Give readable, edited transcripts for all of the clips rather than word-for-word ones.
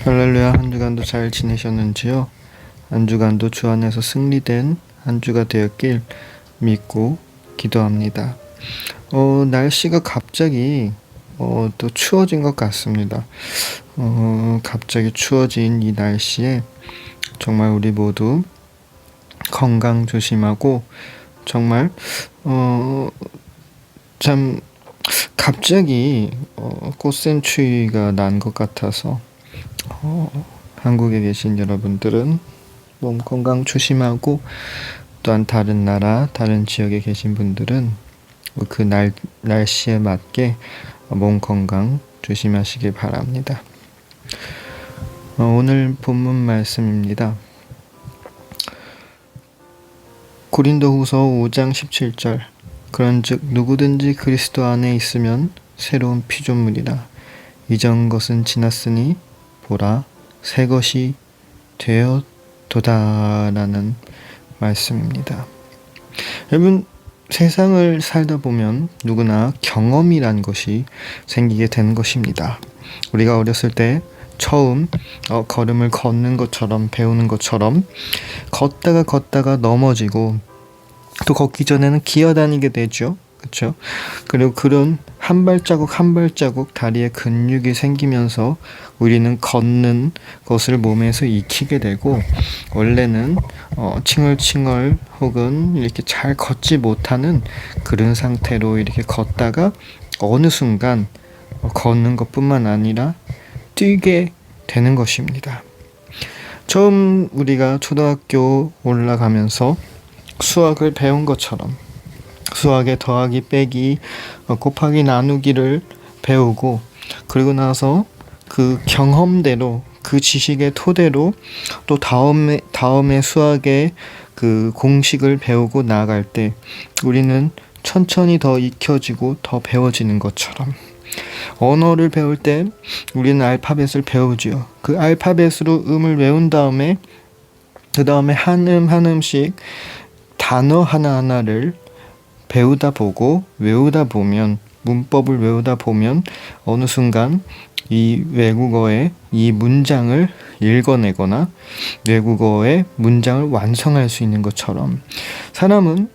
할렐루야. 한 주간도 잘 지내셨는지요? 한 주간도 주 안에서 승리된 한 주가 되었길 믿고 기도합니다. 날씨가 갑자기 또 추워진 것 같습니다. 갑자기 추워진 이 날씨에 정말 우리 모두 건강 조심하고 정말 참 갑자기 꽃샘추위가 난 것 같아서 한국에 계신 여러분들은 몸 건강 조심하고, 또한 다른 나라, 다른 지역에 계신 분들은 그 날씨에 맞게 몸 건강 조심하시길 바랍니다. 오늘 본문 말씀입니다. 고린도후서 5장 17절. 그런즉 누구든지 그리스도 안에 있으면 새로운 피조물이라. 이전 것은 지났으니 보라 새 것이 되었도다라는 말씀입니다. 여러분, 세상을 살다 보면 누구나 경험이란 것이 생기게 되는 것입니다. 우리가 어렸을 때 처음 걸음을 걷는 것처럼, 배우는 것처럼 걷다가 넘어지고, 또 걷기 전에는 기어다니게 되죠. 그렇죠? 그리고 그런 한 발자국 한 발자국 다리에 근육이 생기면서 우리는 걷는 것을 몸에서 익히게 되고, 원래는 칭얼칭얼 혹은 이렇게 잘 걷지 못하는 그런 상태로 이렇게 걷다가 어느 순간 걷는 것뿐만 아니라 뛰게 되는 것입니다. 처음 우리가 초등학교 올라가면서 수학을 배운 것처럼 수학의 더하기 빼기 곱하기 나누기를 배우고, 그리고 나서 그 경험대로, 그 지식의 토대로 또 다음에 수학의 그 공식을 배우고 나아갈 때 우리는 천천히 더 익혀지고 더 배워지는 것처럼, 언어를 배울 때 우리는 알파벳을 배우지요. 그 알파벳으로 음을 외운 다음에 그 다음에 한 한 음씩 단어 하나하나를 배우다 보고 외우다 보면, 문법을 외우다 보면 어느 순간 이 외국어의 이 문장을 읽어내거나 외국어의 문장을 완성할 수 있는 것처럼, 사람은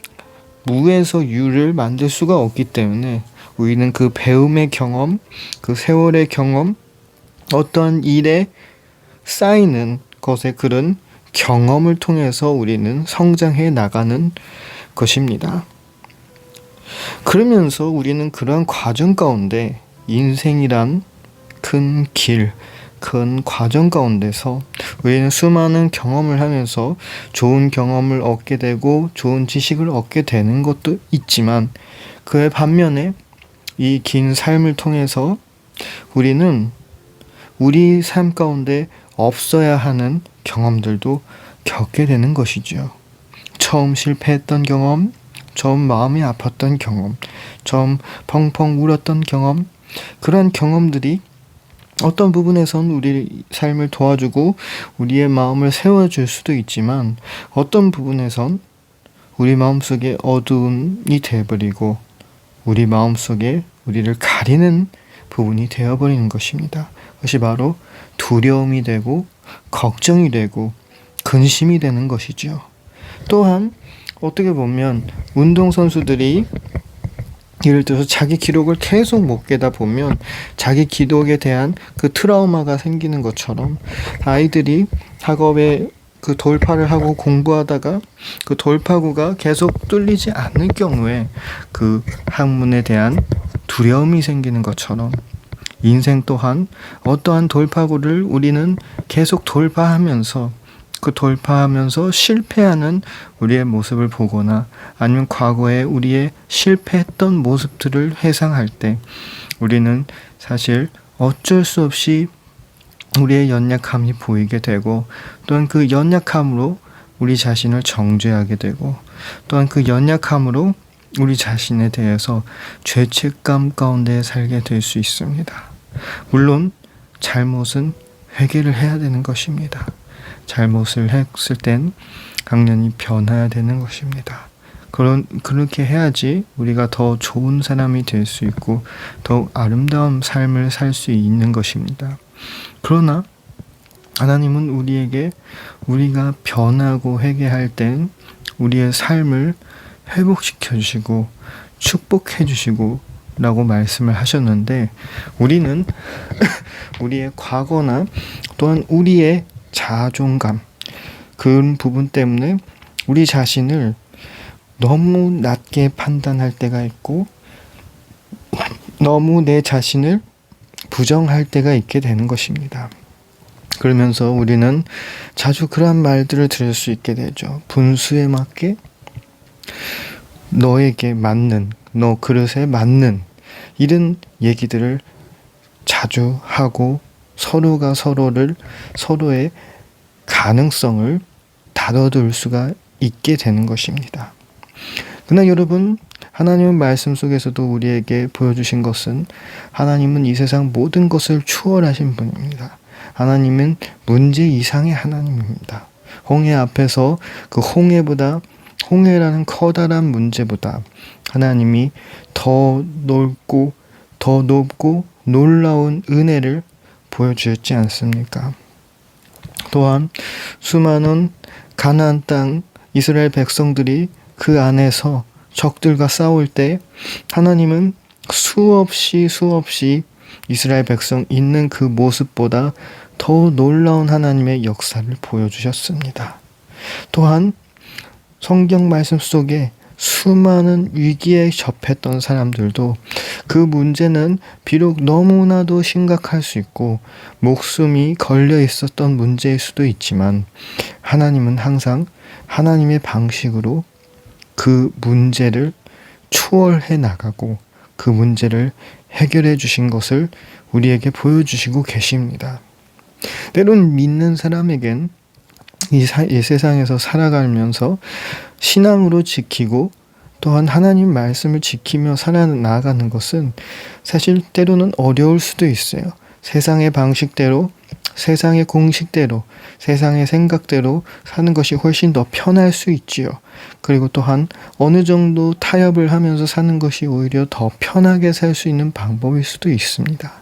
무에서 유를 만들 수가 없기 때문에 우리는 그 배움의 경험, 그 세월의 경험, 어떠한 일에 쌓이는 것의 그런 경험을 통해서 우리는 성장해 나가는 것입니다. 그러면서 우리는 그러한 과정 가운데, 인생이란 큰 길, 큰 과정 가운데서 우리는 수많은 경험을 하면서 좋은 경험을 얻게 되고 좋은 지식을 얻게 되는 것도 있지만, 그의 반면에 이 긴 삶을 통해서 우리는 우리 삶 가운데 없어야 하는 경험들도 겪게 되는 것이죠. 처음 실패했던 경험, 처음 마음이 아팠던 경험, 처음 펑펑 울었던 경험, 그런 경험들이 어떤 부분에선 우리 삶을 도와주고 우리의 마음을 세워줄 수도 있지만, 어떤 부분에선 우리 마음속에 어두움이 되어버리고 우리 마음속에 우리를 가리는 부분이 되어버리는 것입니다. 그것이 바로 두려움이 되고 걱정이 되고 근심이 되는 것이죠. 또한 어떻게 보면 운동선수들이 예를 들어서 자기 기록을 계속 못 깨다 보면 자기 기록에 대한 그 트라우마가 생기는 것처럼, 아이들이 학업에 그 돌파를 하고 공부하다가 그 돌파구가 계속 뚫리지 않을 경우에 그 학문에 대한 두려움이 생기는 것처럼, 인생 또한 어떠한 돌파구를 우리는 계속 돌파하면서 실패하는 우리의 모습을 보거나, 아니면 과거에 우리의 실패했던 모습들을 회상할 때 우리는 사실 어쩔 수 없이 우리의 연약함이 보이게 되고, 또한 그 연약함으로 우리 자신을 정죄하게 되고, 또한 그 연약함으로 우리 자신에 대해서 죄책감 가운데 살게 될 수 있습니다. 물론 잘못은 회개를 해야 되는 것입니다. 잘못을 했을 땐 당연히 변해야 되는 것입니다. 그렇게 해야지 우리가 더 좋은 사람이 될 수 있고 더욱 아름다운 삶을 살 수 있는 것입니다. 그러나 하나님은 우리에게 우리가 변하고 회개할 땐 우리의 삶을 회복시켜 주시고 축복해 주시고 라고 말씀을 하셨는데, 우리는 우리의 과거나 또한 우리의 자존감, 그런 부분 때문에 우리 자신을 너무 낮게 판단할 때가 있고 너무 내 자신을 부정할 때가 있게 되는 것입니다. 그러면서 우리는 자주 그러한 말들을 들을 수 있게 되죠. 분수에 맞게, 너에게 맞는, 너 그릇에 맞는, 이런 얘기들을 자주 하고 서로가 서로의 가능성을 닫아둘 수가 있게 되는 것입니다. 그러나 여러분, 하나님의 말씀 속에서도 우리에게 보여주신 것은 하나님은 이 세상 모든 것을 추월하신 분입니다. 하나님은 문제 이상의 하나님입니다. 홍해 앞에서 그 홍해라는 커다란 문제보다 하나님이 더 넓고 놀라운 은혜를 보여주셨지 않습니까? 또한 수많은 가나안 땅 이스라엘 백성들이 그 안에서 적들과 싸울 때 하나님은 수없이 이스라엘 백성 있는 그 모습보다 더 놀라운 하나님의 역사를 보여주셨습니다. 또한 성경 말씀 속에 수많은 위기에 접했던 사람들도 그 문제는 비록 너무나도 심각할 수 있고 목숨이 걸려 있었던 문제일 수도 있지만 하나님은 항상 하나님의 방식으로 그 문제를 추월해 나가고 그 문제를 해결해 주신 것을 우리에게 보여주시고 계십니다. 때론 믿는 사람에겐 이 세상에서 살아가면서 신앙으로 지키고 또한 하나님 말씀을 지키며 살아나가는 것은 사실 때로는 어려울 수도 있어요. 세상의 방식대로, 세상의 공식대로, 세상의 생각대로 사는 것이 훨씬 더 편할 수 있지요. 그리고 또한 어느 정도 타협을 하면서 사는 것이 오히려 더 편하게 살 수 있는 방법일 수도 있습니다.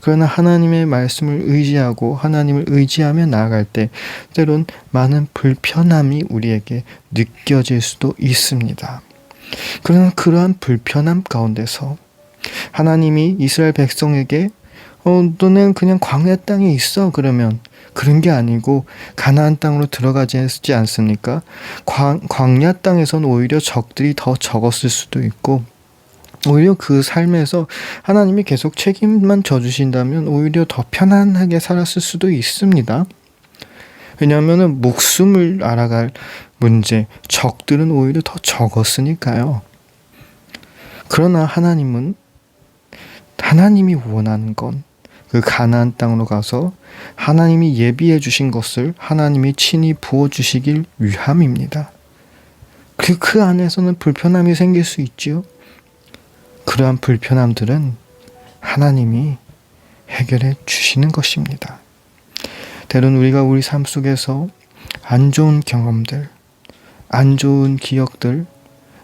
그러나 하나님의 말씀을 의지하고 하나님을 의지하며 나아갈 때 때론 많은 불편함이 우리에게 느껴질 수도 있습니다. 그러나 그러한 불편함 가운데서 하나님이 이스라엘 백성에게 너는 그냥 광야 땅에 있어 그러면 그런 게 아니고 가나안 땅으로 들어가지 않습니까? 광야 땅에서는 오히려 적들이 더 적었을 수도 있고 오히려 그 삶에서 하나님이 계속 책임만 져주신다면 오히려 더 편안하게 살았을 수도 있습니다. 왜냐하면 목숨을 알아갈 문제, 적들은 오히려 더 적었으니까요. 그러나 하나님이 원하는 건 그 가나안 땅으로 가서 하나님이 예비해 주신 것을 하나님이 친히 부어주시길 위함입니다. 그 안에서는 불편함이 생길 수 있지요. 그러한 불편함들은 하나님이 해결해 주시는 것입니다. 때론 우리가 우리 삶 속에서 안 좋은 경험들, 안 좋은 기억들,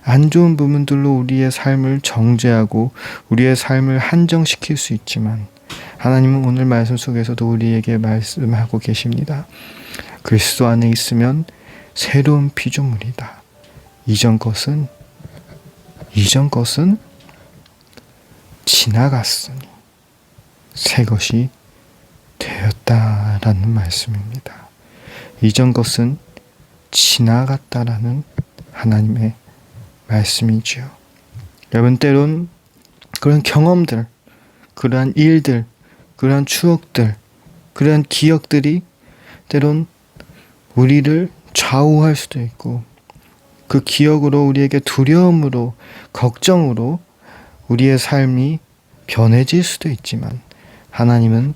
안 좋은 부분들로 우리의 삶을 정죄하고 우리의 삶을 한정시킬 수 있지만 하나님은 오늘 말씀 속에서도 우리에게 말씀하고 계십니다. 그리스도 안에 있으면 새로운 피조물이다. 이전 것은 지나갔으니 새 것이 되었다라는 말씀입니다. 이전 것은 지나갔다라는 하나님의 말씀이지요. 여러분, 때론 그런 경험들, 그러한 일들, 그러한 추억들, 그러한 기억들이 때론 우리를 좌우할 수도 있고 그 기억으로 우리에게 두려움으로, 걱정으로 우리의 삶이 변해질 수도 있지만 하나님은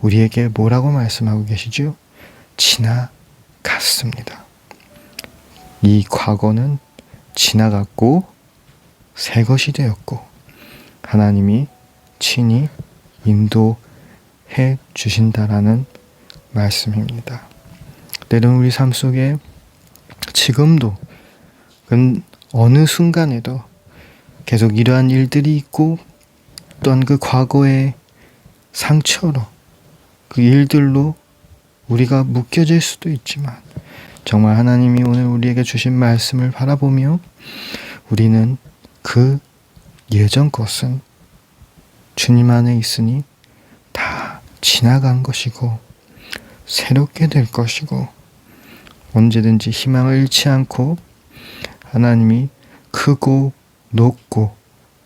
우리에게 뭐라고 말씀하고 계시죠? 지나갔습니다. 이 과거는 지나갔고 새 것이 되었고 하나님이 친히 인도해 주신다라는 말씀입니다. 때론 우리 삶 속에 지금도 어느 순간에도 계속 이러한 일들이 있고 또한 그 과거의 상처로 그 일들로 우리가 묶여질 수도 있지만 정말 하나님이 오늘 우리에게 주신 말씀을 바라보며 우리는 그 예전 것은 주님 안에 있으니 다 지나간 것이고 새롭게 될 것이고 언제든지 희망을 잃지 않고 하나님이 크고 높고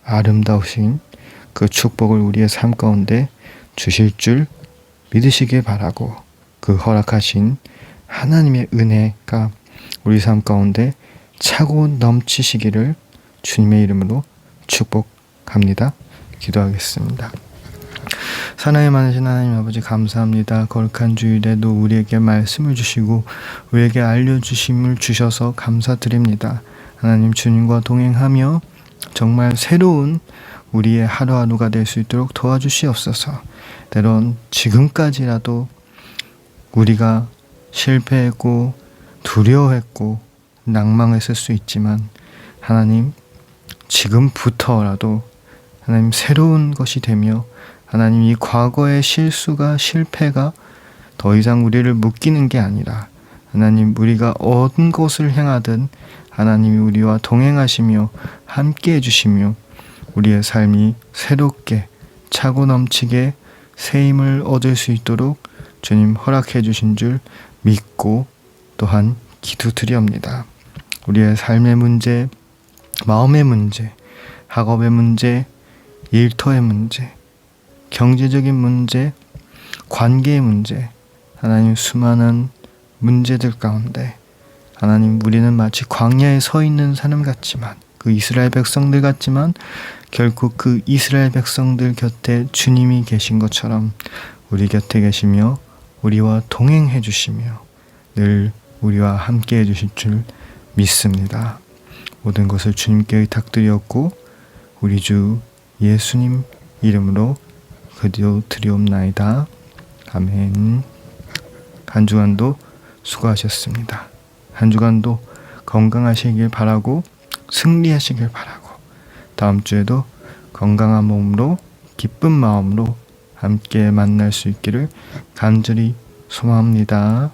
아름다우신 그 축복을 우리의 삶 가운데 주실 줄 믿으시길 바라고 그 허락하신 하나님의 은혜가 우리 삶 가운데 차고 넘치시기를 주님의 이름으로 축복합니다. 기도하겠습니다. 사랑이 많으신 하나님 아버지 감사합니다. 거룩한 주일에도 우리에게 말씀을 주시고 우리에게 알려주심을 주셔서 감사드립니다. 하나님 주님과 동행하며 정말 새로운 우리의 하루하루가 될 수 있도록 도와주시옵소서. 때론 지금까지라도 우리가 실패했고 두려워했고 낭망했을 수 있지만 하나님 지금부터라도 하나님 새로운 것이 되며 하나님 이 과거의 실수가 실패가 더 이상 우리를 묶이는 게 아니라 하나님 우리가 어떤 것을 행하든 하나님이 우리와 동행하시며 함께 해주시며 우리의 삶이 새롭게 차고 넘치게 새 힘을 얻을 수 있도록 주님 허락해 주신 줄 믿고 또한 기도드리옵니다. 우리의 삶의 문제, 마음의 문제, 학업의 문제, 일터의 문제, 경제적인 문제, 관계의 문제, 하나님 수많은 문제들 가운데 하나님 우리는 마치 광야에 서 있는 사람 같지만 그 이스라엘 백성들 같지만 결국 그 이스라엘 백성들 곁에 주님이 계신 것처럼 우리 곁에 계시며 우리와 동행해 주시며 늘 우리와 함께 해 주실 줄 믿습니다. 모든 것을 주님께 의탁드리었고 우리 주 예수님 이름으로 기도드리옵나이다. 아멘. 한 주간도 수고하셨습니다. 한 주간도 건강하시길 바라고 승리하시길 바라고 다음 주에도 건강한 몸으로 기쁜 마음으로 함께 만날 수 있기를 간절히 소망합니다.